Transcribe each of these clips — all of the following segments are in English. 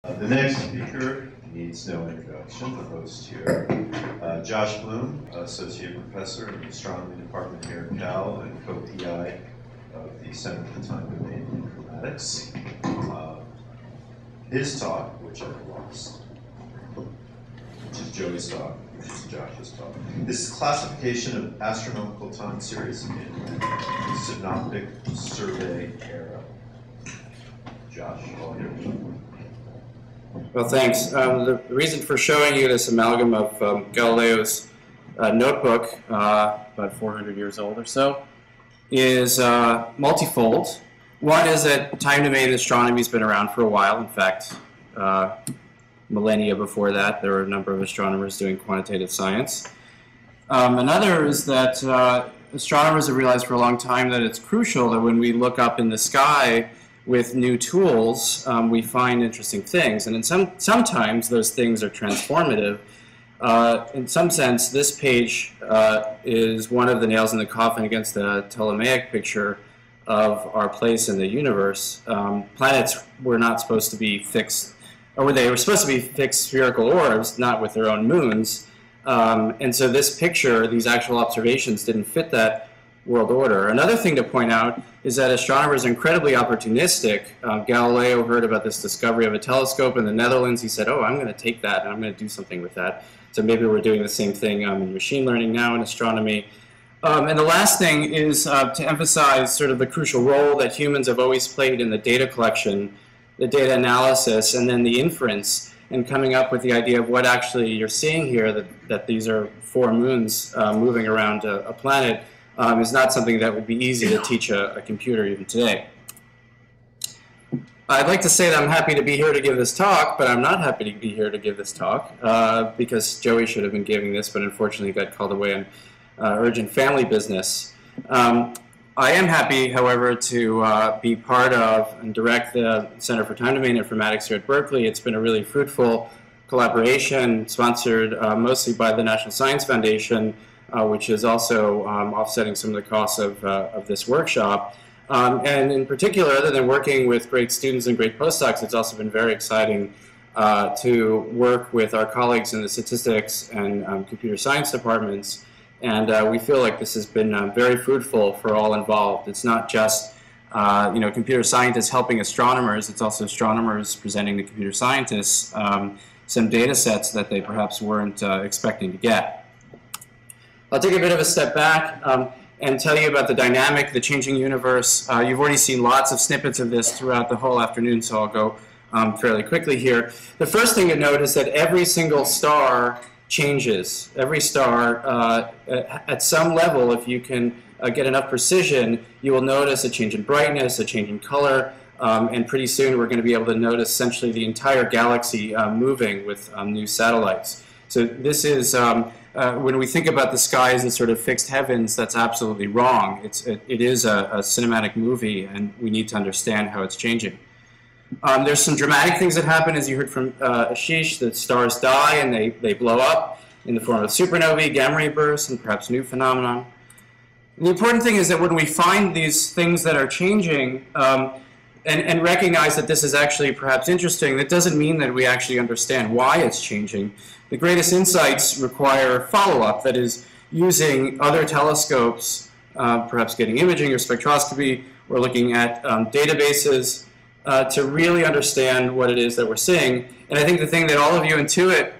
The next speaker needs no introduction, the host here. Josh Bloom, Associate Professor in the Astronomy Department here at Cal and co-PI of the Center for Time Domain Informatics. His talk, which I lost, which is Joey's talk, which is Josh's talk. This is classification of astronomical time series in the Synoptic survey era. Josh, all yours. Well, thanks. The reason for showing you this amalgam of Galileo's notebook, about 400 years old or so, is multifold. One is that time-domain astronomy has been around for a while. In fact, millennia before that, there were a number of astronomers doing quantitative science. Another is that astronomers have realized for a long time that it's crucial that when we look up in the sky with new tools, we find interesting things. And sometimes those things are transformative. In some sense, this page is one of the nails in the coffin against the Ptolemaic picture of our place in the universe. Planets were not supposed to be fixed, or they were supposed to be fixed spherical orbs, not with their own moons. And so this picture, these actual observations, didn't fit that world order. Another thing to point out is that astronomers are incredibly opportunistic. Galileo heard about this discovery of a telescope in the Netherlands. He said, oh, I'm going to take that and I'm going to do something with that. So maybe we're doing the same thing in machine learning now in astronomy. And the last thing is to emphasize sort of the crucial role that humans have always played in the data collection, the data analysis, and then the inference, and coming up with the idea of what actually you're seeing here, that these are four moons moving around a planet, is not something that would be easy to teach a computer even today. I'd like to say that I'm happy to be here to give this talk, but I'm not happy to be here to give this talk because Joey should have been giving this, but unfortunately got called away on urgent family business. I am happy, however, to be part of and direct the Center for Time Domain Informatics here at Berkeley. It's been a really fruitful collaboration sponsored mostly by the National Science Foundation, which is also offsetting some of the costs of this workshop. And in particular, other than working with great students and great postdocs, it's also been very exciting to work with our colleagues in the statistics and computer science departments. And we feel like this has been very fruitful for all involved. It's not just computer scientists helping astronomers, it's also astronomers presenting to computer scientists some data sets that they perhaps weren't expecting to get. I'll take a bit of a step back and tell you about the dynamic, the changing universe. You've already seen lots of snippets of this throughout the whole afternoon, so I'll go fairly quickly here. The first thing to note is that every single star changes. Every star, at some level, if you can get enough precision, you will notice a change in brightness, a change in color, and pretty soon we're going to be able to notice essentially the entire galaxy moving with new satellites. So this is, when we think about the skies as sort of fixed heavens, that's absolutely wrong. It is a cinematic movie, and we need to understand how it's changing. There's some dramatic things that happen, as you heard from Ashish, that stars die and they blow up in the form of supernovae, gamma ray bursts, and perhaps new phenomenon. And the important thing is that when we find these things that are changing and recognize that this is actually perhaps interesting, that doesn't mean that we actually understand why it's changing. The greatest insights require follow-up, that is, using other telescopes, perhaps getting imaging or spectroscopy, or looking at databases to really understand what it is that we're seeing. And I think the thing that all of you intuit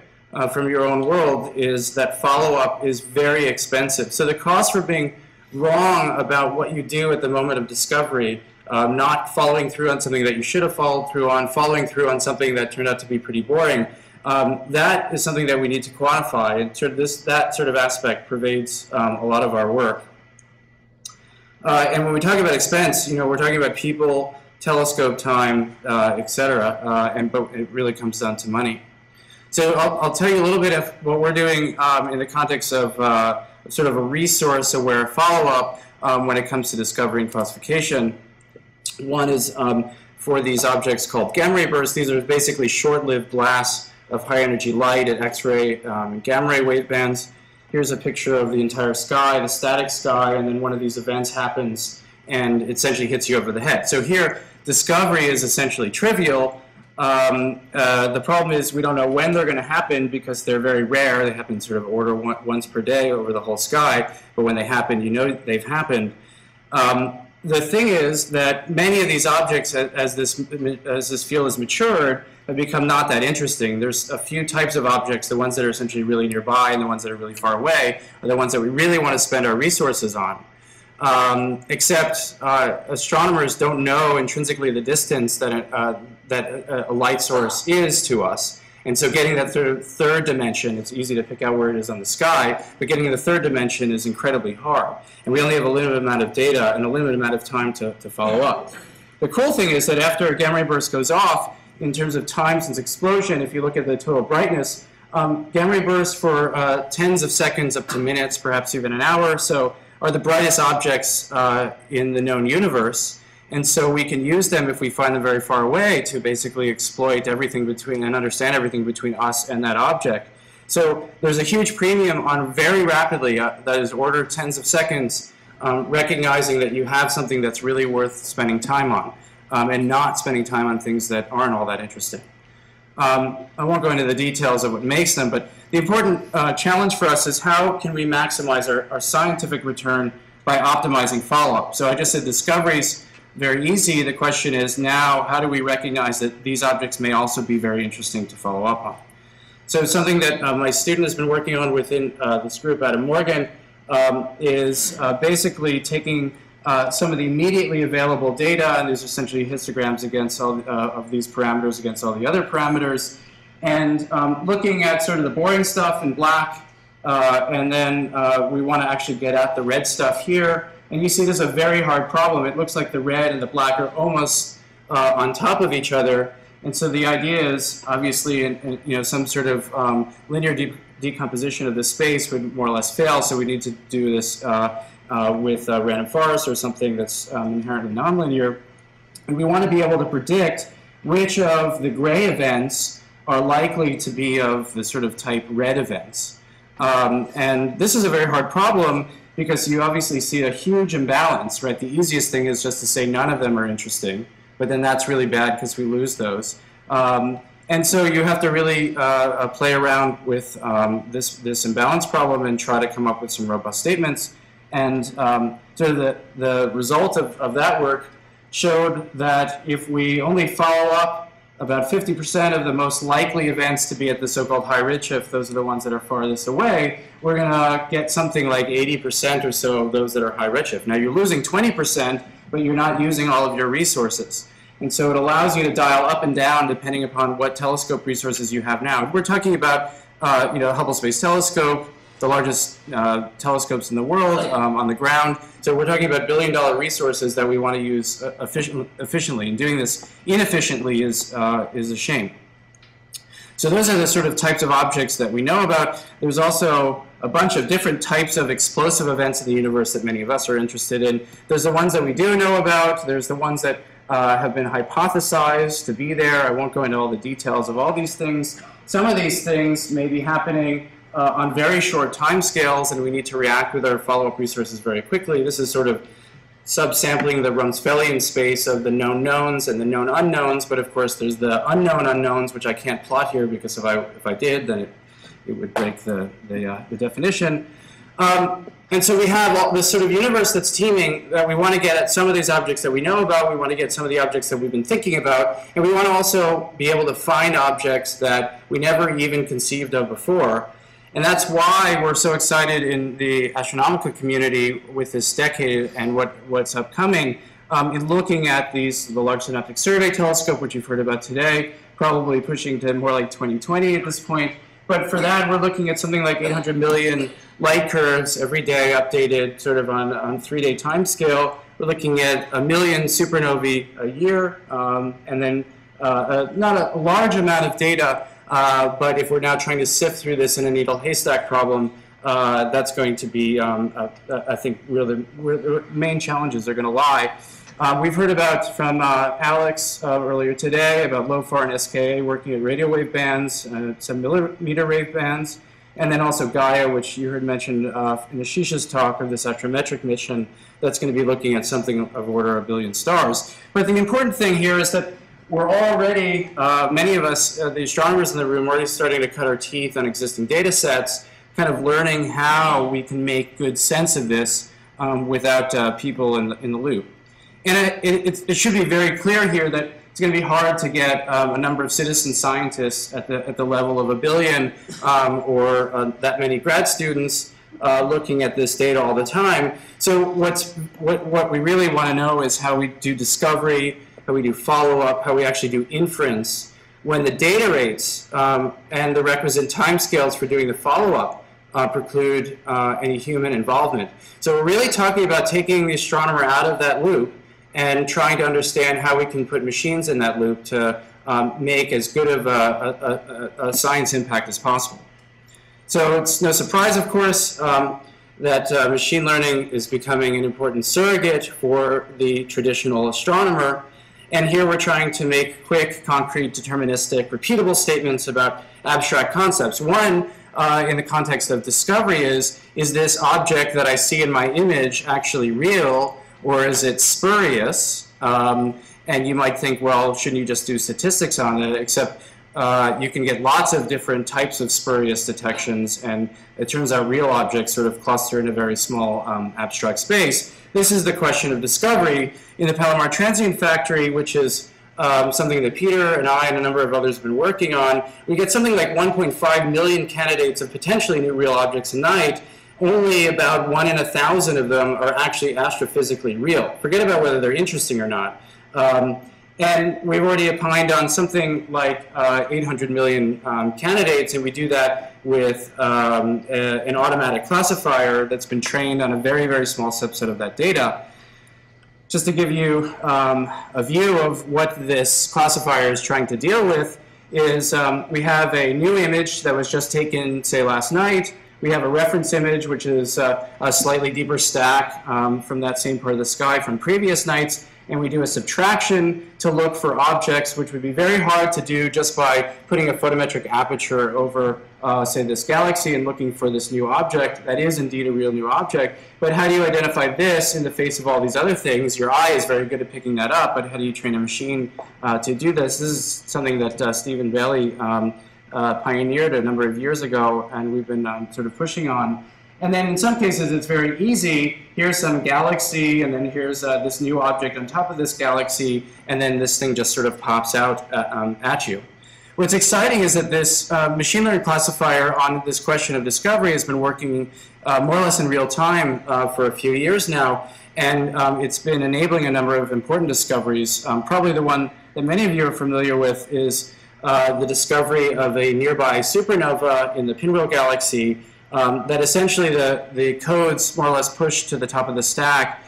from your own world is that follow-up is very expensive. So the cost for being wrong about what you do at the moment of discovery, not following through on something that you should have followed through on, following through on something that turned out to be pretty boring, that is something that we need to quantify, and that sort of aspect pervades a lot of our work. And when we talk about expense, we're talking about people, telescope time, etc., but it really comes down to money. So I'll tell you a little bit of what we're doing in the context of sort of a resource-aware follow-up when it comes to discovery and classification. One is for these objects called gamma ray bursts. These are basically short-lived blasts of high-energy light at X-ray and gamma ray wavebands. Here's a picture of the entire sky, the static sky, and then one of these events happens and it essentially hits you over the head. So here, discovery is essentially trivial, The problem is we don't know when they're going to happen because they're very rare. They happen sort of order once per day over the whole sky, but when they happen, you know they've happened. The thing is that many of these objects, as this field has matured, have become not that interesting. There's a few types of objects, the ones that are essentially really nearby and the ones that are really far away, are the ones that we really want to spend our resources on. Except astronomers don't know intrinsically the distance that a light source is to us. And so getting that third dimension, it's easy to pick out where it is on the sky, but getting the third dimension is incredibly hard. And we only have a limited amount of data and a limited amount of time to follow up. The cool thing is that after a gamma ray burst goes off, in terms of time since explosion, if you look at the total brightness, gamma ray bursts for tens of seconds up to minutes, perhaps even an hour or so, are the brightest objects in the known universe. And so we can use them if we find them very far away to basically exploit everything between and understand everything between us and that object. So there's a huge premium on very rapidly, that is order tens of seconds, recognizing that you have something that's really worth spending time on and not spending time on things that aren't all that interesting. I won't go into the details of what makes them, but the important challenge for us is how can we maximize our scientific return by optimizing follow-up. So I just said discoveries, very easy. The question is now, how do we recognize that these objects may also be very interesting to follow up on? So something that my student has been working on within this group out of Morgan is basically taking some of the immediately available data, and there's essentially histograms against all of these parameters against all the other parameters, and looking at sort of the boring stuff in black, and then we want to actually get at the red stuff here. And you see this is a very hard problem. It looks like the red and the black are almost on top of each other. And so the idea is, obviously, in some sort of linear decomposition of this space would more or less fail. So we need to do this with random forest or something that's inherently nonlinear. And we want to be able to predict which of the gray events are likely to be of the sort of type red events. And this is a very hard problem because you obviously see a huge imbalance, right? The easiest thing is just to say none of them are interesting, but then that's really bad because we lose those. And so you have to really play around with this imbalance problem and try to come up with some robust statements. And so the result of that work showed that if we only follow up about 50% of the most likely events to be at the so-called high redshift, those are the ones that are farthest away, we're going to get something like 80% or so of those that are high redshift. Now you're losing 20%, but you're not using all of your resources. And so it allows you to dial up and down depending upon what telescope resources you have now. We're talking about Hubble Space Telescope, the largest telescopes in the world on the ground. So we're talking about billion-dollar resources that we want to use efficiently. And doing this inefficiently is a shame. So those are the sort of types of objects that we know about. There's also a bunch of different types of explosive events in the universe that many of us are interested in. There's the ones that we do know about. There's the ones that have been hypothesized to be there. I won't go into all the details of all these things. Some of these things may be happening on very short time scales, and we need to react with our follow-up resources very quickly. This is sort of subsampling the Rumsfeldian space of the known knowns and the known unknowns, but of course there's the unknown unknowns, which I can't plot here because if I did, then it would break the definition. And so we have all this sort of universe that's teeming that we want to get at some of these objects that we know about, we want to get some of the objects that we've been thinking about, and we want to also be able to find objects that we never even conceived of before. And that's why we're so excited in the astronomical community with this decade and what's upcoming in looking at the Large Synoptic Survey Telescope, which you've heard about today, probably pushing to more like 2020 at this point. But for that, we're looking at something like 800 million light curves every day, updated sort of on 3-day time scale. We're looking at 1 million supernovae a year, and then not a large amount of data. But if we're now trying to sift through this in a needle haystack problem, that's going to be, I think, where the main challenges are going to lie. We've heard about from Alex earlier today about LOFAR and SKA working at radio wave bands, 7 millimeter wave bands, and then also Gaia, which you heard mentioned in Ashisha's talk of this astrometric mission that's going to be looking at something of order 1 billion stars. But the important thing here is that we're already, many of us, the astronomers in the room, are already starting to cut our teeth on existing data sets, kind of learning how we can make good sense of this without people in the loop. And it should be very clear here that it's going to be hard to get a number of citizen scientists at the level of 1 billion or that many grad students looking at this data all the time. So what we really want to know is how we do discovery, how we do follow-up, how we actually do inference when the data rates and the requisite timescales for doing the follow-up preclude any human involvement. So we're really talking about taking the astronomer out of that loop and trying to understand how we can put machines in that loop to make as good of a science impact as possible. So it's no surprise, of course, that machine learning is becoming an important surrogate for the traditional astronomer. And here we're trying to make quick, concrete, deterministic, repeatable statements about abstract concepts. One, in the context of discovery, is this object that I see in my image actually real, or is it spurious? And you might think, well, shouldn't you just do statistics on it? Except you can get lots of different types of spurious detections, and it turns out real objects sort of cluster in a very small abstract space. This is the question of discovery. In the Palomar Transient Factory, which is something that Peter and I and a number of others have been working on, we get something like 1.5 million candidates of potentially new real objects a night. Only about 1 in 1,000 of them are actually astrophysically real. Forget about whether they're interesting or not. And we've already opined on something like 800 million candidates, and we do that with an automatic classifier that's been trained on a very, very small subset of that data. Just to give you a view of what this classifier is trying to deal with is we have a new image that was just taken, say, last night. We have a reference image, which is a slightly deeper stack from that same part of the sky from previous nights. And we do a subtraction to look for objects, which would be very hard to do just by putting a photometric aperture over, say, this galaxy and looking for this new object. That is indeed a real new object. But how do you identify this in the face of all these other things? Your eye is very good at picking that up, but how do you train a machine to do this? This is something that Stephen Bailey pioneered a number of years ago, and we've been sort of pushing on. And then in some cases, it's very easy. Here's some galaxy, and then here's this new object on top of this galaxy, and then this thing just sort of pops out at you. What's exciting is that this machine learning classifier on this question of discovery has been working more or less in real time for a few years now, and it's been enabling a number of important discoveries. Probably the one that many of you are familiar with is the discovery of a nearby supernova in the Pinwheel Galaxy that essentially the codes more or less pushed to the top of the stack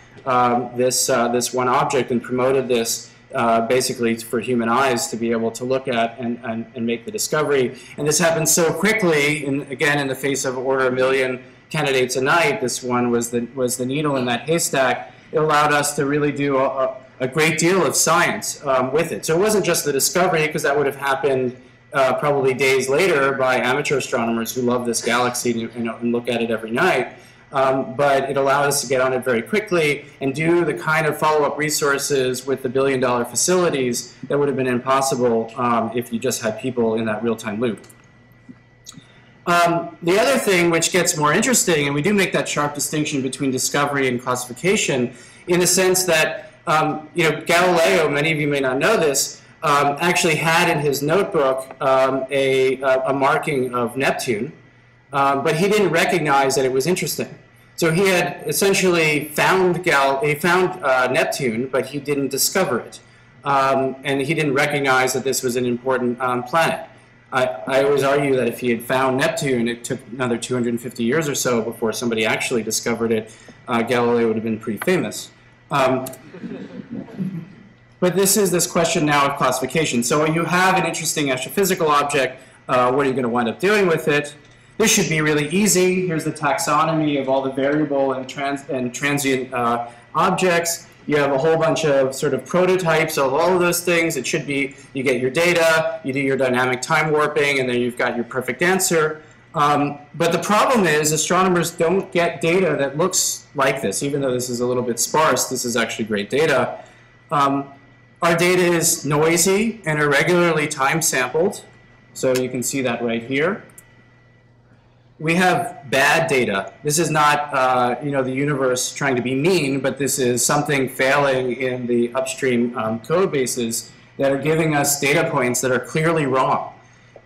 this one object and promoted this basically for human eyes to be able to look at and make the discovery. And this happened so quickly, again, in the face of order 1 million candidates a night. This one was the needle in that haystack. It allowed us to really do a great deal of science with it. So it wasn't just the discovery, because that would have happened probably days later by amateur astronomers who love this galaxy and look at it every night. But it allowed us to get on it very quickly and do the kind of follow-up resources with the billion-dollar facilities that would have been impossible if you just had people in that real-time loop. The other thing which gets more interesting, and we do make that sharp distinction between discovery and classification, in the sense that Galileo, many of you may not know this, actually had in his notebook a marking of Neptune, but he didn't recognize that it was interesting. So he had essentially found Neptune, but he didn't discover it, and he didn't recognize that this was an important planet. I always argue that if he had found Neptune, it took another 250 years or so before somebody actually discovered it. Galileo would have been pretty famous. But this question now of classification. So when you have an interesting astrophysical object, what are you going to wind up doing with it? This should be really easy. Here's the taxonomy of all the variable and transient objects. You have a whole bunch of sort of prototypes of all of those things. It should be, you get your data, you do your dynamic time warping, and then you've got your perfect answer. But the problem is astronomers don't get data that looks like this. Even though this is a little bit sparse, this is actually great data. Our data is noisy and irregularly time sampled. So you can see that right here. We have bad data. This is not the universe trying to be mean, but this is something failing in the upstream code bases that are giving us data points that are clearly wrong.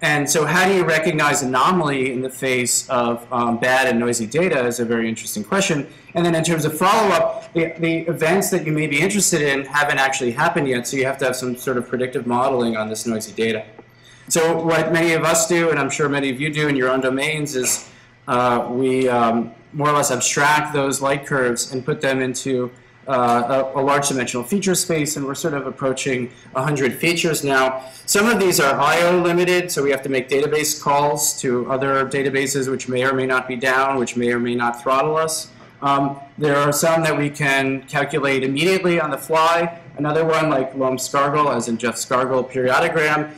And so how do you recognize anomaly in the face of bad and noisy data is a very interesting question. And then in terms of follow-up, the events that you may be interested in haven't actually happened yet, so you have to have some sort of predictive modeling on this noisy data. So what many of us do, and I'm sure many of you do in your own domains, is we more or less abstract those light curves and put them into a large dimensional feature space, and we're sort of approaching 100 features now. Some of these are I/O limited, so we have to make database calls to other databases which may or may not be down, which may or may not throttle us. There are some that we can calculate immediately on the fly. Another one, like Loam-Scargill, as in Jeff Scargill periodigram,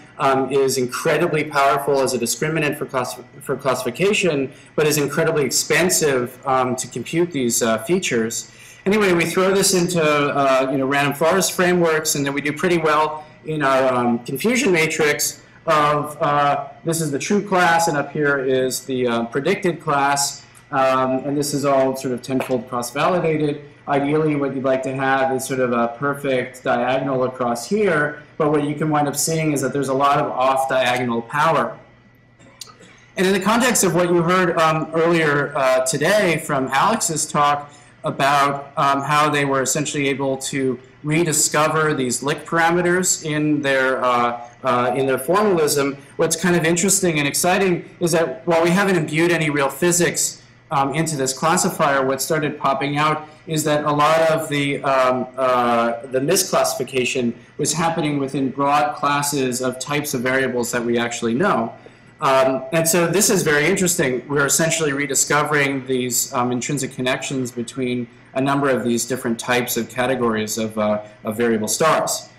is incredibly powerful as a discriminant for classification, but is incredibly expensive to compute these features. Anyway, we throw this into random forest frameworks, and then we do pretty well in our confusion matrix of this is the true class, and up here is the predicted class, and this is all sort of tenfold cross-validated. Ideally, what you'd like to have is sort of a perfect diagonal across here, but what you can wind up seeing is that there's a lot of off-diagonal power. And in the context of what you heard earlier today from Alex's talk, about how they were essentially able to rediscover these lick parameters in their formalism. What's kind of interesting and exciting is that while we haven't imbued any real physics into this classifier, what started popping out is that a lot of the misclassification was happening within broad classes of types of variables that we actually know. And so this is very interesting. We're essentially rediscovering these intrinsic connections between a number of these different types of categories of variable stars.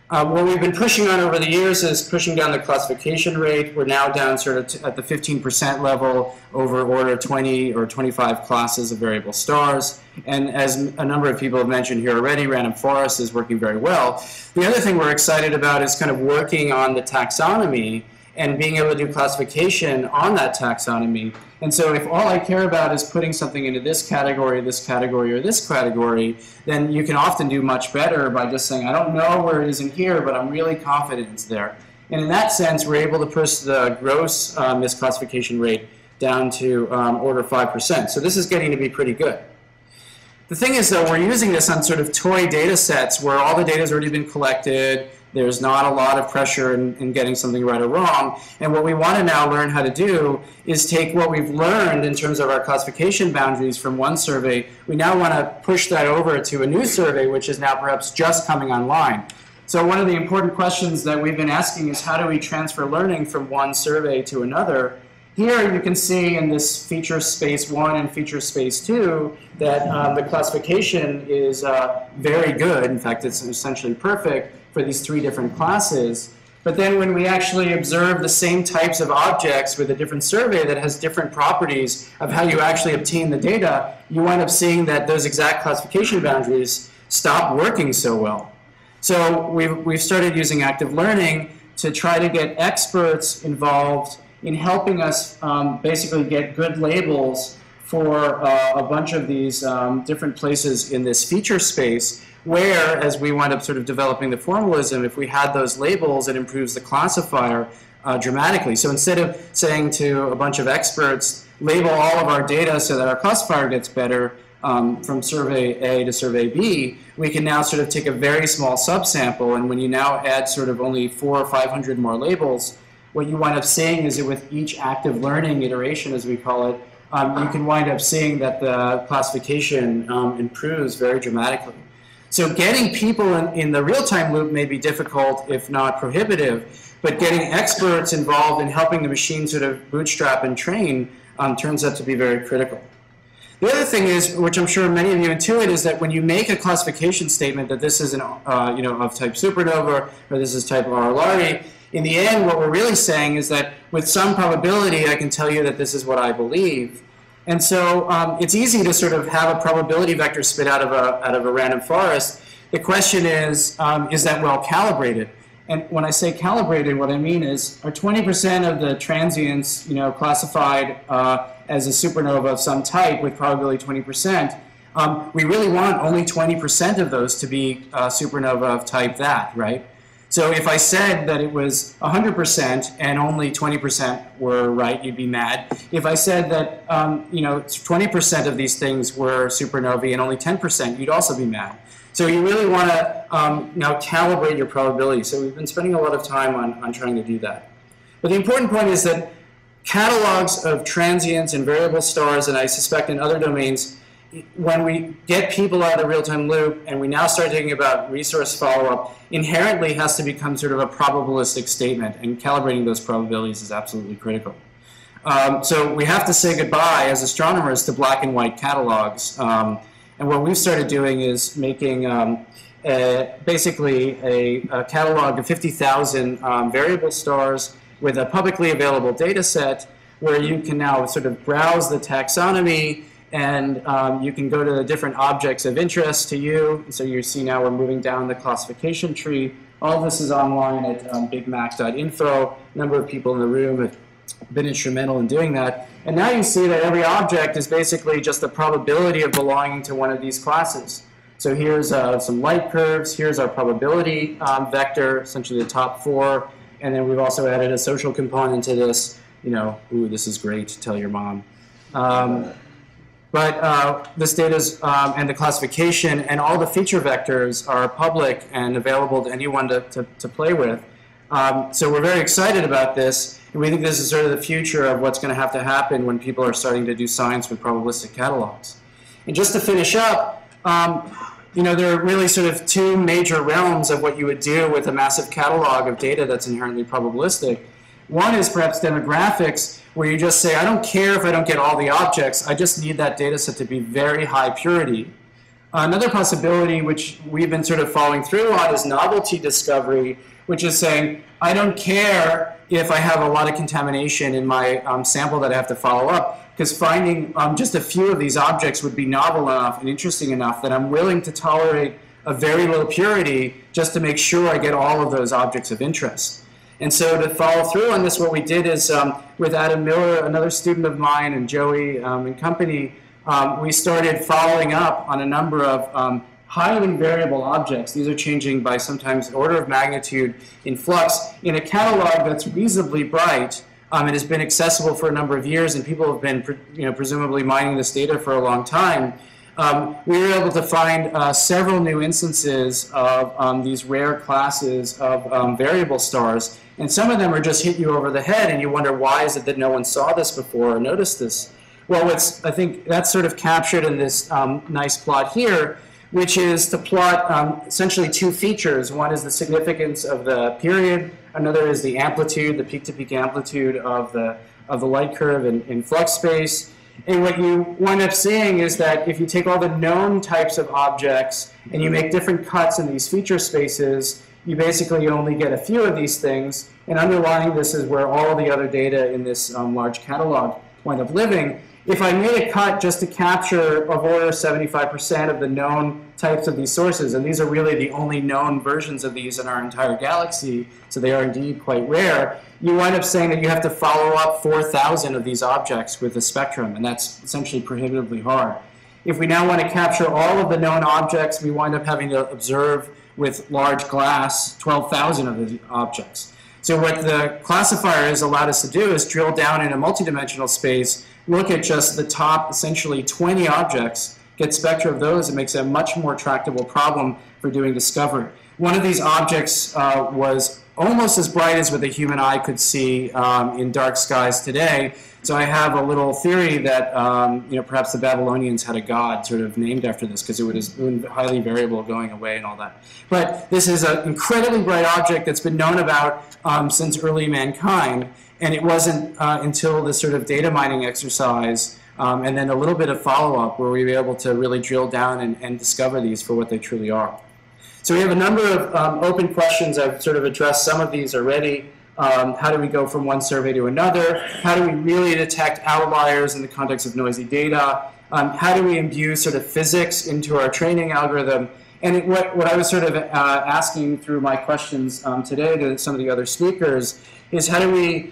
What we've been pushing on over the years is pushing down the classification rate. We're now down sort of at the 15% level over order 20 or 25 classes of variable stars. And as a number of people have mentioned here already, random forest is working very well. The other thing we're excited about is kind of working on the taxonomy and being able to do classification on that taxonomy. And so if all I care about is putting something into this category, or this category, then you can often do much better by just saying, I don't know where it is in here, but I'm really confident it's there. And in that sense, we're able to push the gross misclassification rate down to order 5%. So this is getting to be pretty good. The thing is, though, we're using this on sort of toy data sets where all the data has already been collected. There's not a lot of pressure in getting something right or wrong. And what we want to now learn how to do is take what we've learned in terms of our classification boundaries from one survey. We now want to push that over to a new survey, which is now perhaps just coming online. So one of the important questions that we've been asking is how do we transfer learning from one survey to another? Here you can see in this feature space 1 and feature space 2 that the classification is very good. In fact, it's essentially perfect for these 3 different classes. But then when we actually observe the same types of objects with a different survey that has different properties of how you actually obtain the data, you wind up seeing that those exact classification boundaries stop working so well. So we've started using active learning to try to get experts involved in helping us basically get good labels for a bunch of these different places in this feature space where, as we wind up sort of developing the formalism, if we had those labels, it improves the classifier dramatically. So instead of saying to a bunch of experts, label all of our data so that our classifier gets better from survey A to survey B, we can now sort of take a very small subsample, and when you now add sort of only 400 or 500 more labels, what you wind up seeing is that with each active learning iteration, as we call it, you can wind up seeing that the classification improves very dramatically. So getting people in the real-time loop may be difficult, if not prohibitive, but getting experts involved in helping the machine sort of bootstrap and train turns out to be very critical. The other thing is, which I'm sure many of you intuit, is that when you make a classification statement that this is an, of type supernova or this is type Aurorari, in the end, what we're really saying is that with some probability, I can tell you that this is what I believe. And so it's easy to sort of have a probability vector spit out of a random forest The question is that well calibrated? And when I say calibrated, what I mean is, are 20% of the transients, classified as a supernova of some type with probability 20%? We really want only 20% of those to be supernova of type that, right? So if I said that it was 100% and only 20% were right, you'd be mad. If I said that 20% of these things were supernovae and only 10%, you'd also be mad. So you really want to now calibrate your probability. So we've been spending a lot of time on trying to do that. But the important point is that catalogs of transients and variable stars, and I suspect in other domains, when we get people out of the real-time loop and we now start thinking about resource follow-up, inherently has to become sort of a probabilistic statement, and calibrating those probabilities is absolutely critical. So we have to say goodbye as astronomers to black and white catalogs. And what we've started doing is making basically a catalog of 50,000 variable stars with a publicly available data set where you can now sort of browse the taxonomy, and you can go to the different objects of interest to you. So you see now we're moving down the classification tree. All of this is online at bigmac.info. A number of people in the room have been instrumental in doing that. And now you see that every object is basically just the probability of belonging to one of these classes. So here's some light curves. Here's our probability vector, essentially the top 4. And then we've also added a social component to this. Ooh, this is great, tell your mom. But this data and the classification and all the feature vectors are public and available to anyone to play with. So we're very excited about this, and we think this is sort of the future of what's going to have to happen when people are starting to do science with probabilistic catalogs. And just to finish up, there are really sort of 2 major realms of what you would do with a massive catalog of data that's inherently probabilistic. One is perhaps demographics, where you just say, I don't care if I don't get all the objects, I just need that data set to be very high purity. Another possibility, which we've been sort of following through on, is novelty discovery, which is saying, I don't care if I have a lot of contamination in my sample that I have to follow up, because finding just a few of these objects would be novel enough and interesting enough that I'm willing to tolerate a very low purity just to make sure I get all of those objects of interest. And so to follow through on this, what we did is with Adam Miller, another student of mine, and Joey and company, we started following up on a number of highly variable objects. These are changing by sometimes order of magnitude in flux in a catalog that's reasonably bright. It has been accessible for a number of years, and people have been presumably mining this data for a long time. We were able to find several new instances of these rare classes of variable stars, and some of them are just hit you over the head, and you wonder, why is it that no one saw this before or noticed this? Well, I think that's sort of captured in this nice plot here, which is to plot essentially 2 features. One is the significance of the period. Another is the amplitude, the peak-to-peak amplitude of the light curve in flux space. And what you wind up seeing is that if you take all the known types of objects and you make different cuts in these feature spaces, you basically only get a few of these things. And underlying this is where all the other data in this large catalog wind up living. If I made a cut just to capture of order 75% of the known types of these sources, and these are really the only known versions of these in our entire galaxy, so they are indeed quite rare, you wind up saying that you have to follow up 4,000 of these objects with a spectrum, and that's essentially prohibitively hard. If we now want to capture all of the known objects, we wind up having to observe with large glass 12,000 of the objects. So what the classifier has allowed us to do is drill down in a multidimensional space, look at just the top, essentially 20 objects, get spectra of those. It makes it a much more tractable problem for doing discovery. One of these objects was almost as bright as what the human eye could see in dark skies today. So I have a little theory that perhaps the Babylonians had a god sort of named after this, because it was highly variable going away and all that. But this is an incredibly bright object that's been known about since early mankind. And it wasn't until this sort of data mining exercise and then a little bit of follow-up where we were able to really drill down and discover these for what they truly are. So we have a number of open questions. I've sort of addressed some of these already. How do we go from one survey to another? How do we really detect outliers in the context of noisy data? How do we imbue sort of physics into our training algorithm? And what I was sort of asking through my questions today to some of the other speakers is how do we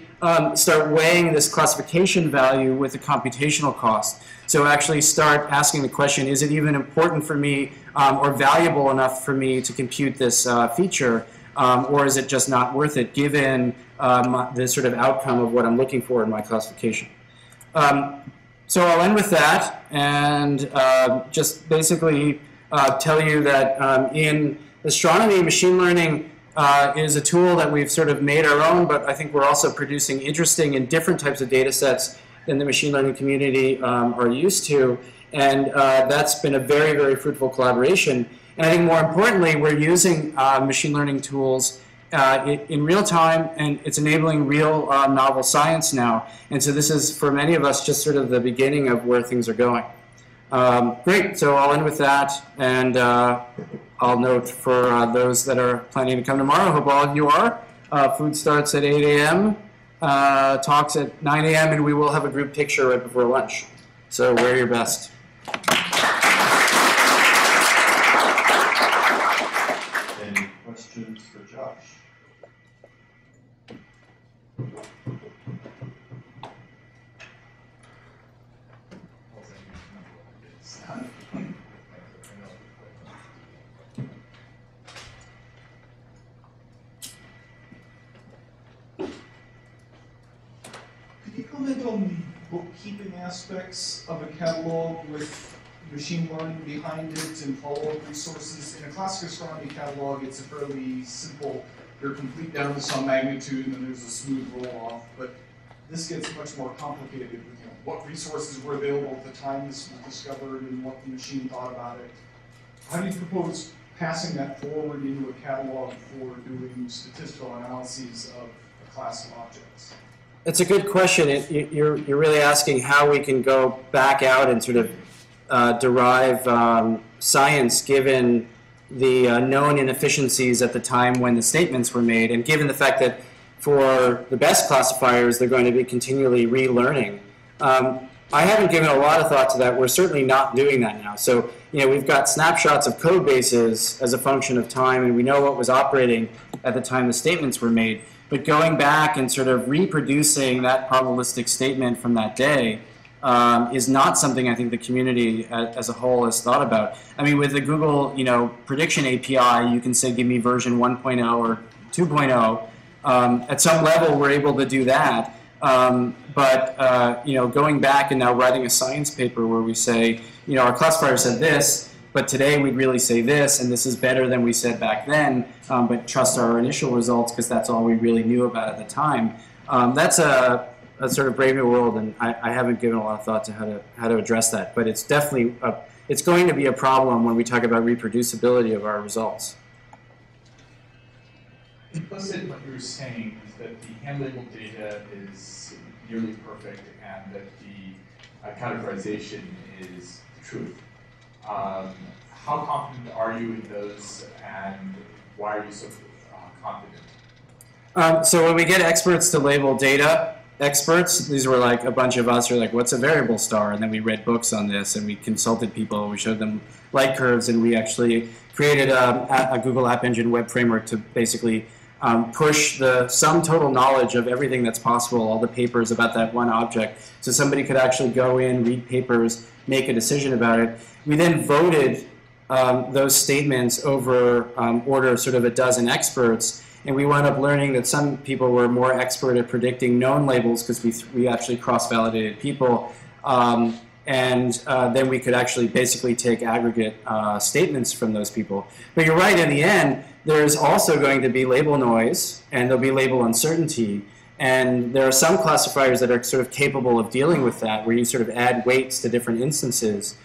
start weighing this classification value with the computational cost? So actually start asking the question, is it even important for me or valuable enough for me to compute this feature, or is it just not worth it given the sort of outcome of what I'm looking for in my classification? So I'll end with that and just basically tell you that in astronomy, machine learning is a tool that we've sort of made our own, but I think we're also producing interesting and different types of data sets than the machine learning community are used to. And that's been a very, very fruitful collaboration. And I think more importantly, we're using machine learning tools in real time, and it's enabling real novel science now. And so this is, for many of us, just sort of the beginning of where things are going. Great, so I'll end with that, and I'll note for those that are planning to come tomorrow, I hope all of you are. Food starts at 8 a.m., talks at 9 a.m., and we will have a group picture right before lunch. So wear your best. Any questions for Josh? Could you comment on the bookkeeping aspects of a catalog with machine learning behind it and follow-up resources? In a classic astronomy catalog, it's a fairly simple, they're complete down to some magnitude and then there's a smooth roll-off. But this gets much more complicated with what resources were available at the time this was discovered and what the machine thought about it. How do you propose passing that forward into a catalog for doing statistical analyses of a class of objects? It's a good question. You're really asking how we can go back out and sort of derive science given the known inefficiencies at the time when the statements were made, and given the fact that for the best classifiers, they're going to be continually relearning. I haven't given a lot of thought to that. We're certainly not doing that now. So, we've got snapshots of code bases as a function of time, and we know what was operating at the time the statements were made. But going back and sort of reproducing that probabilistic statement from that day is not something I think the community as a whole has thought about. I mean, with the Google, prediction API, you can say, give me version 1.0 or 2.0. At some level, we're able to do that. But going back and now writing a science paper where we say, our classifier said this, but today we'd really say this, and this is better than we said back then, but trust our initial results because that's all we really knew about at the time. That's a sort of brave new world, and I haven't given a lot of thought to how to address that. But it's definitely it's going to be a problem when we talk about reproducibility of our results. Implicit in what you're saying is that the hand-labeled data is nearly perfect and that the categorization is the truth. How confident are you in those, and why are you so confident? So when we get experts to label data, these were like a bunch of us who are like, what's a variable star? And then we read books on this, and we consulted people, we showed them light curves, and we actually created a Google App Engine web framework to basically push the sum total knowledge of everything that's possible, all the papers about that one object, so somebody could actually go in, read papers, make a decision about it. We then voted those statements over order sort of a dozen experts, and we wound up learning that some people were more expert at predicting known labels because we actually cross-validated people, and then we could actually basically take aggregate statements from those people. But you're right, in the end, there's also going to be label noise, and there'll be label uncertainty, and there are some classifiers that are sort of capable of dealing with that, where you sort of add weights to different instances.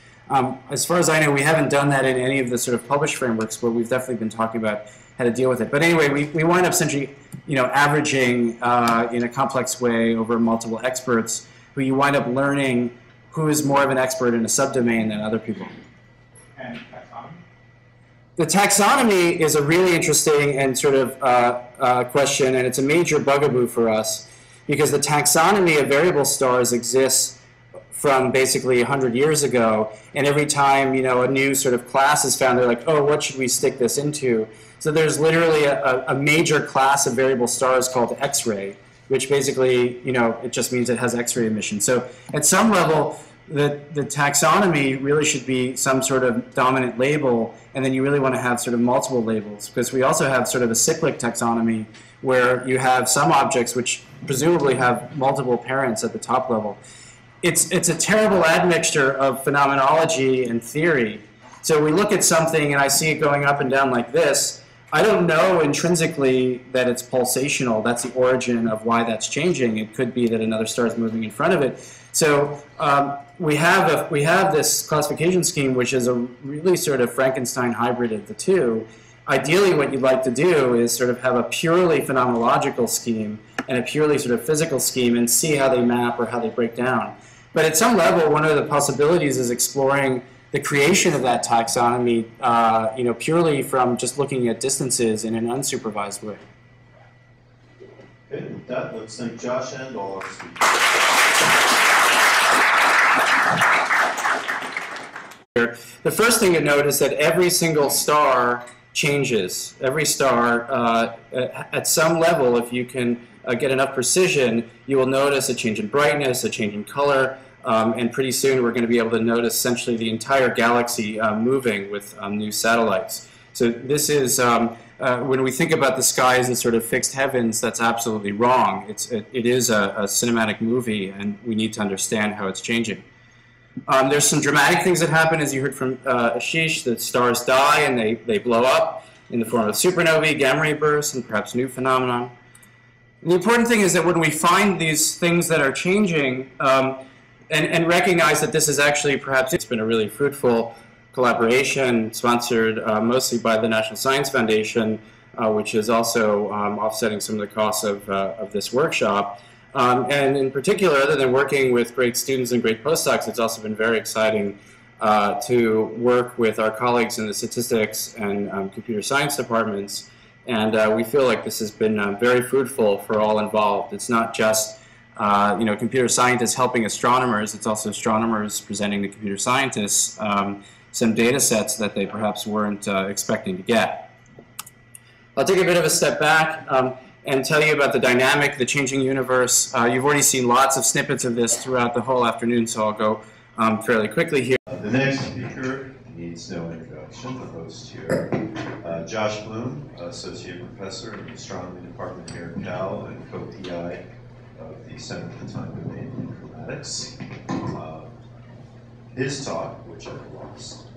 As far as I know, we haven't done that in any of the sort of published frameworks, but we've definitely been talking about how to deal with it. But anyway, we wind up essentially, averaging in a complex way over multiple experts, who you wind up learning who is more of an expert in a subdomain than other people. And taxonomy? The taxonomy is a really interesting and sort of question, and it's a major bugaboo for us, because the taxonomy of variable stars exists from basically 100 years ago, and every time, you know, a new sort of class is found, they're like, oh, what should we stick this into? So there's literally a major class of variable stars called X-ray, which basically, you know, it just means it has X-ray emission. So at some level, the taxonomy really should be some sort of dominant label, and then you really want to have sort of multiple labels, because we also have sort of a cyclic taxonomy where you have some objects which presumably have multiple parents at the top level. It's a terrible admixture of phenomenology and theory. So we look at something and I see it going up and down like this. I don't know intrinsically that it's pulsational. That's the origin of why that's changing. It could be that another star is moving in front of it. So we have this classification scheme which is a really sort of Frankenstein hybrid of the two. Ideally, what you'd like to do is sort of have a purely phenomenological scheme and a purely sort of physical scheme and see how they map or how they break down. But at some level, one of the possibilities is exploring the creation of that taxonomy, you know, purely from just looking at distances in an unsupervised way. Okay, with that, let's thank Josh and all our speakers. The first thing to note is that every single star changes. Every star, at some level, if you can get enough precision, you will notice a change in brightness, a change in color, and pretty soon we're going to be able to notice essentially the entire galaxy moving with new satellites. So this is, when we think about the skies as sort of fixed heavens, that's absolutely wrong. It is a cinematic movie, and we need to understand how it's changing. There's some dramatic things that happen, as you heard from Ashish. The stars die and they blow up in the form of supernovae, gamma ray bursts, and perhaps new phenomenon. And the important thing is that when we find these things that are changing and recognize that this is actually perhaps, it's been a really fruitful collaboration sponsored mostly by the National Science Foundation, which is also offsetting some of the costs of this workshop. And in particular, other than working with great students and great postdocs, it's also been very exciting to work with our colleagues in the statistics and computer science departments. And we feel like this has been very fruitful for all involved. It's not just you know, computer scientists helping astronomers, it's also astronomers presenting to computer scientists some data sets that they perhaps weren't expecting to get. I'll take a bit of a step back and tell you about the dynamic, the changing universe. You've already seen lots of snippets of this throughout the whole afternoon, so I'll go fairly quickly here. The next speaker needs no introduction, the host here. Josh Bloom, Associate Professor in the Astronomy Department here at Cal and co-PI of the Center for the Time Domain in Informatics. His talk, which I've lost,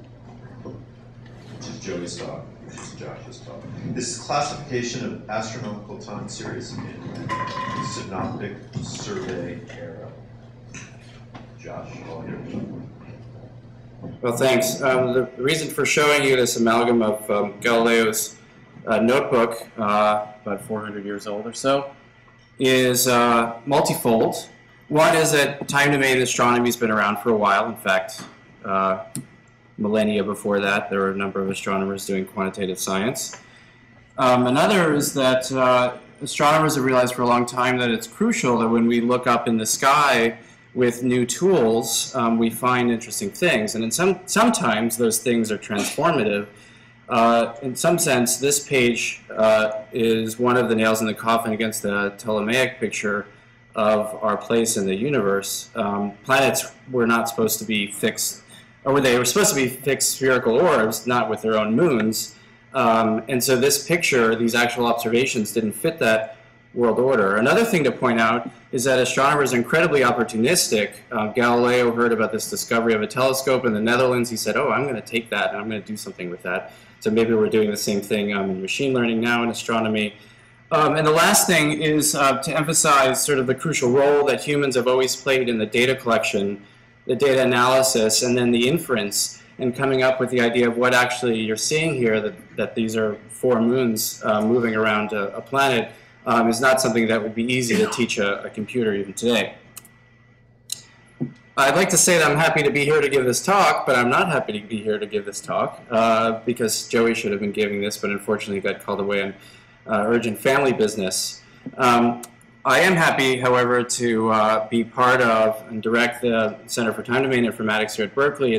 which is Joey's talk, which is Josh's talk. This is classification of astronomical time series in the Synoptic survey era. Josh, all yours. Well, thanks. The reason for showing you this amalgam of Galileo's notebook, about 400 years old or so, is multifold. One is that time-domain astronomy has been around for a while. In fact, millennia before that, there were a number of astronomers doing quantitative science. Another is that astronomers have realized for a long time that it's crucial that when we look up in the sky with new tools, we find interesting things. And sometimes those things are transformative. In some sense, this page is one of the nails in the coffin against the Ptolemaic picture of our place in the universe. Planets were not supposed to be fixed, or they were supposed to be fixed spherical orbs, not with their own moons. And so this picture, these actual observations, didn't fit that world order. Another thing to point out is that astronomers are incredibly opportunistic. Galileo heard about this discovery of a telescope in the Netherlands. He said, oh, I'm going to take that and I'm going to do something with that. So maybe we're doing the same thing in machine learning now in astronomy. And the last thing is to emphasize sort of the crucial role that humans have always played in the data collection, the data analysis, and then the inference, and coming up with the idea of what actually you're seeing here, that these are 4 moons moving around a planet, is not something that would be easy to teach a computer even today. I'd like to say that I'm happy to be here to give this talk, but I'm not happy to be here to give this talk because Joey should have been giving this, but unfortunately got called away on urgent family business. I am happy, however, to be part of and direct the Center for Time Domain Informatics here at Berkeley.